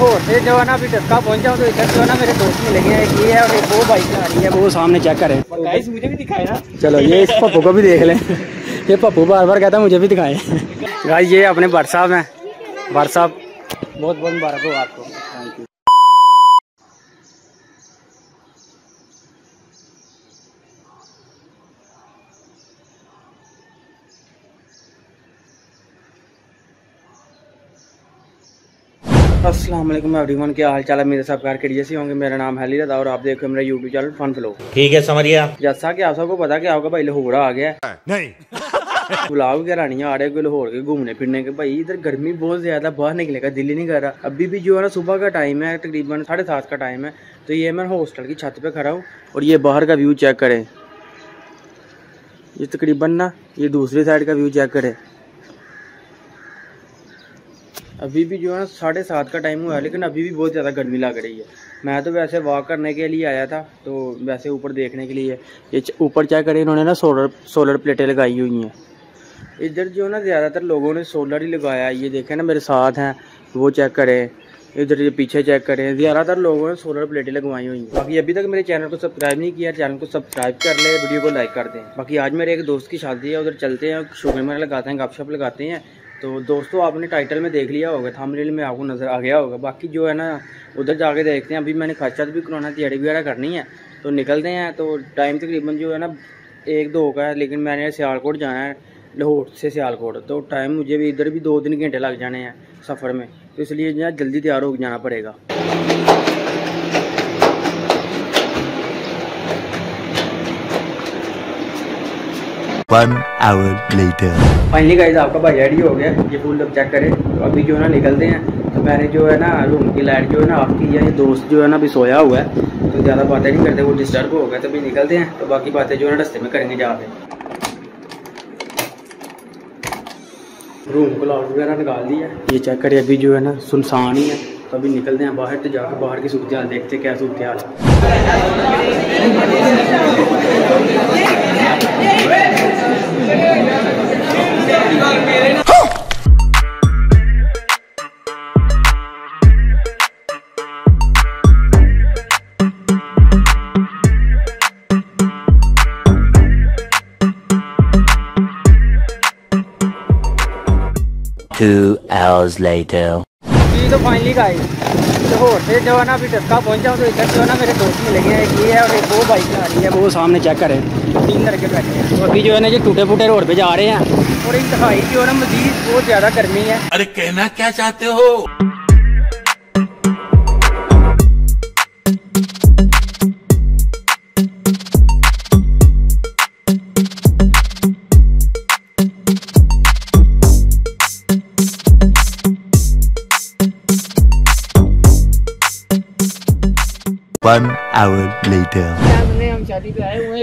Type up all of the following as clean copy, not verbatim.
लाहौर से जो है ना अभी डस्का पहुंचा हूँ, तो इधर जो है ना मेरे दोस्त मिलेंगे, एक ये है और एक वो बाइक आ रही है, वो सामने चेक करें। गाइस मुझे भी दिखाए ना। चलो ये इस पप्पू को भी देख लें। ये पप्पू बार बार कहता है मुझे भी दिखाएं। गाइस ये अपने भट्ट साहब हैं। भट्ट साहब बहुत बहुत मुबारक हो आपको। Thank you. अस्सलाम वालेकुम एवरीवन, क्या हाल चाल है मेरे सब कार के जैसे होंगे। मेरा नाम है अली रज़ा और आप देख रहे हो मेरा यूट्यूब चैनल फन फ्लो। ठीक है समझ गया। जैसा कि आप सबको पता क्या होगा भाई, लाहौर आ गया नहीं ब्लॉग वगैरह नहीं आ रहे कोई लाहौर के घूमने फिरने के। भाई इधर गर्मी बहुत ज्यादा, बाहर निकले का दिल ही नहीं कर रहा। अभी भी जो है ना सुबह का टाइम है, तकरीबन 7:30 का टाइम है। तो ये मैं हॉस्टल की छत पे खड़ा हूँ और ये बाहर का व्यू चेक करें। ये तकरीबन ना ये दूसरी साइड का व्यू चेक करें। अभी भी जो है ना 7:30 का टाइम हुआ है, लेकिन अभी भी बहुत ज़्यादा गर्मी लग रही है। मैं तो वैसे वॉक करने के लिए आया था, तो वैसे ऊपर देखने के लिए। ये ऊपर चेक करें, इन्होंने ना सोलर प्लेटें लगाई हुई हैं। इधर जो है ना ज़्यादातर लोगों ने सोलर ही लगाया है। ये देखें ना मेरे साथ हैं, वो चेक करें। इधर ये पीछे चेक करें, ज़्यादातर लोगों ने सोलर प्लेटें लगवाई हुई हैं। बाकी अभी तक मेरे चैनल को सब्सक्राइब नहीं किया, चैनल को सब्सक्राइब कर ले, वीडियो को लाइक कर दें। बाकी आज मेरे एक दोस्त की शादी है, उधर चलते हैं, शुगर में लगाते हैं, गपशप लगाते हैं। तो दोस्तों आपने टाइटल में देख लिया होगा, थंबनेल में आपको नज़र आ गया होगा। बाकी जो है ना उधर जाके देखते हैं। अभी मैंने खर्चा भी करवाना, तैयारी वगैरह करनी है, तो निकलते हैं। तो टाइम तकरीबन जो है ना 1-2 का है, लेकिन मैंने सियालकोट जाना है, लाहौर से सियालकोट। तो टाइम मुझे भी इधर भी 2-3 घंटे लग जाने हैं सफ़र में, तो इसलिए जो है जल्दी तैयार हो जाना पड़ेगा। फाइनली गाइस आपका भाई रेडी हो गया। ये फुल लुक चेक करें। तो अभी जो है ना निकलते हैं। तो मैंने जो है ना रूम की लाइट जो है ना आपकी है, ये दोस्त जो है ना अभी सोया हुआ है, तो ज़्यादा बातें नहीं करते, वो डिस्टर्ब हो गया। तो अभी निकलते हैं, तो बाकी बातें जो है ना रास्ते में करेंगे जाके। रूम को लॉक वगैरह निकाल दिया, ये चेक करें। अभी जो है ना सुनसान ही है, तो अभी निकलते हैं बाहर। तो जाकर बाहर की सूरत हाल देखते क्या सूरत हाल है। Two hours later. तो फाइनली गाइस लाहौर से जो है ना अभी डस्का पहुंचा हूँ, तो इधर जो है ना मेरे दोस्त मिलेंगे, एक ये है और एक वो बाइक आ रही है, वो सामने चेक करें। 3 लड़के बैठे हैं। तो अभी जो है ना ये टूटे फूटे रोड पे जा रहे हैं, और इंतहाई जो है ना मजीद बहुत ज़्यादा गर्मी है। अरे कहना क्या चाहते हो? One hour later.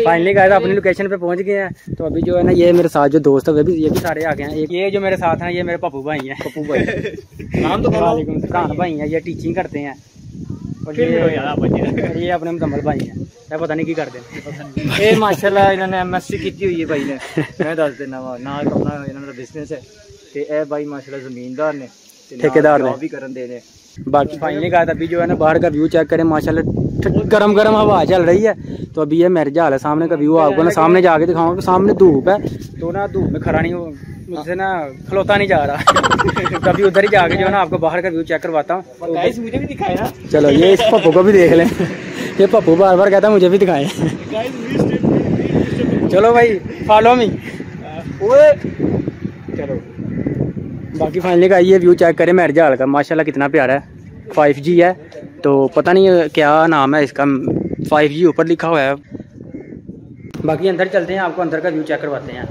Finally guys अपनी लोकेशन पे पहुंच गए हैं। तो अभी जो है ना ये मेरे साथ जो दोस्त है ये भी सारे आ गए हैं। एक ये जो मेरे साथ हैं, ये मेरे पप्पू भाई हैं। पप्पू भाई नाम तो वालेकुम सलाम भाई हैं, ये टीचिंग करते हैं। और ये अपने मुकम्मल भाई हैं, मैं पता नहीं की करते हैं। ये माशाल्लाह इन्होंने MSc की हुई है भाई ने, मैं दस देना वा ना अपना इन्होंने बिजनेस है। तो ये भाई माशाल्लाह जमींदार ने, ठेकेदार ने भी करन देने। बाकी फाइनली कहा था अभी जो है ना बाहर का व्यू चेक करें, माशाल्लाह गरम गरम हवा चल रही है। तो अभी ये मेरे हाल है, सामने का व्यू आपको ना सामने जाके दिखाऊंगा। सामने धूप है, तो ना धूप में खड़ा नहीं हो, मुझसे ना खलोता नहीं जा रहा। तो अभी उधर ही जाके जो है ना आपको बाहर का व्यू चेक करवाता हूँ। तो मुझे भी दिखाए ना। चलो ये इस पप्पू को भी देख लें। ये पप्पू बार बार कहता है मुझे भी दिखाए। चलो भाई फॉलो मी। चलो बाकी फाइनली का ये व्यू चेक करें मेरे हाल का, माशाल्लाह कितना प्यारा है। 5G है, तो पता नहीं क्या नाम है इसका, 5G ऊपर लिखा हुआ है। बाकी अंदर चलते हैं, आपको अंदर का व्यू चेक करवाते हैं।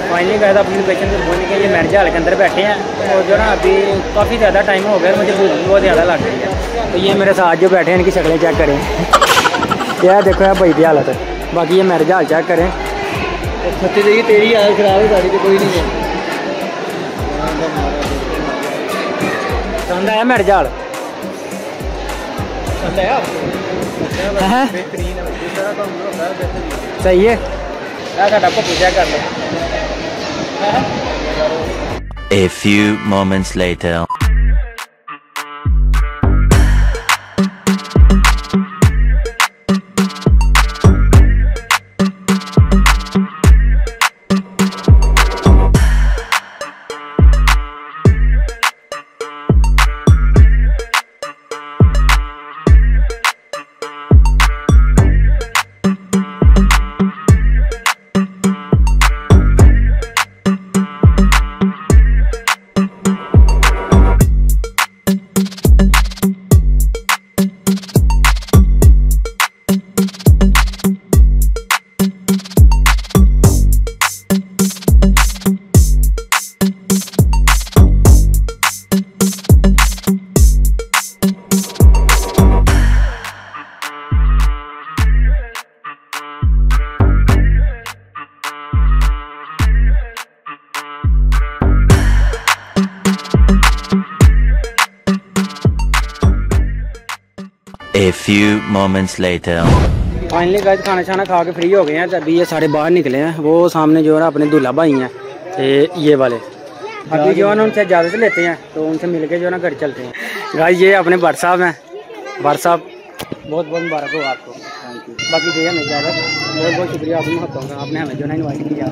फाइनली गए अपनी लोकेशन पर पहुंच गए। ये मैरिज हाल के अंदर बैठे हैं, और जो ना अभी काफ़ी ज़्यादा टाइम हो गया, मुझे भूख बहुत ज़्यादा लग रही है। तो ये मेरे साथ जो बैठे हैं इनकी शक्लें चेक करें। यार देखो यार भाई की हालत है। बाकी ये मैरिज हाल चेक करें। छत्ती देखिए तेरी हालत खराब है, गाड़ी तो कोई नहीं है। पसंद आया मैरिज हाल? पसंद आया आपको? सही है पूजा कर लो। A few moments later. A few moments later. Finally guys खाना छाना खा के फ्री हो गए हैं। अभी ये सारे बाहर निकले हैं। वो सामने जो है ना अपने दूल्हा भाई हैं ये वाले। अभी जो है ना उनसे इजाज़त लेते हैं तो उनसे मिलके जो है ना घर चलते हैं। गाइस ये अपने भट्ट साहब हैं। भट्ट साहब बहुत बहुत मुबारक हो आपको। Thank you. बाकी जो है हमें इजाज़त, बहुत बहुत शुक्रिया आपकी महत्व का, आपने हमें जो है इन्वाइट किया।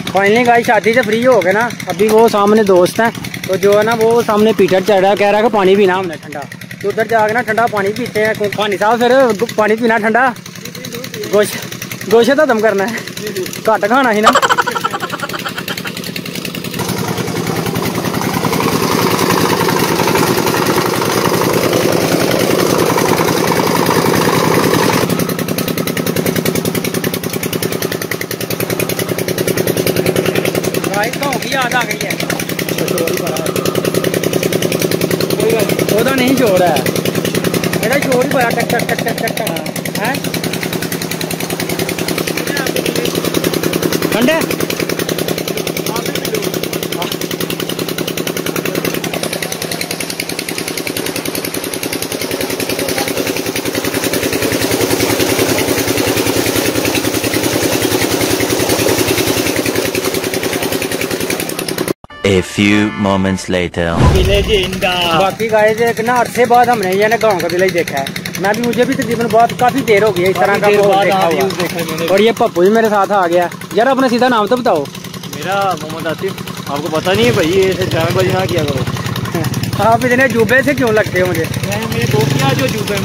फाइनली गाइस शादी से फ्री हो गए ना। अभी वो सामने दोस्त हैं तो जो है ना वो सामने पीटर चढ़ रहा है, कह रहा है कि पानी पीना हमने ठंडा। तो उधर जाकर ना ठंडा पानी पीते हैं। पानी साहब फिर पानी पीना ठंडा, गोशे तो दम करना है, घट खाना ही ना। याद आ गई है नहीं शोर है, मेरा शोर ही बड़ा टक टक टक टक टक टक है। ठंडे A few moments later. बाकी गाइस एक ना अरसे बाद हमने ये ना गाँव का विलेज देखा है। मैं भी मुझे भी तकरीबन बहुत काफी देर हो गई है इस तरह का देखा हुआ। और ये पप्पू भी मेरे साथ आ गया। यार अपना सीधा नाम तो बताओ। मेरा मोहम्मद आतिफ। आपको पता नहीं है भाई, ऐसे ड्रामेबाजी ना किया करो। आप इतने जूबे से क्यों लगते हो मुझे? मेरे दोस्त जो जूबे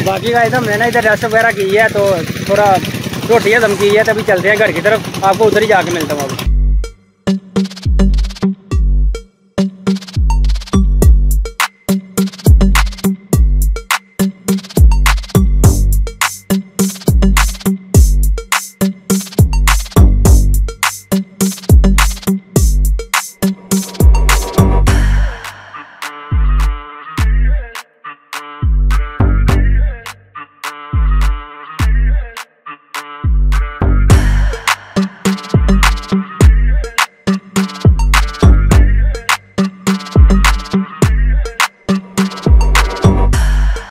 बाकी गाइस हमने ना इधर रेस्ट वगैरह की है तो थोड़ा रोटी हजम की है, तभी चलते हैं घर की तरफ। आपको उधर ही जाके मिलता हूँ।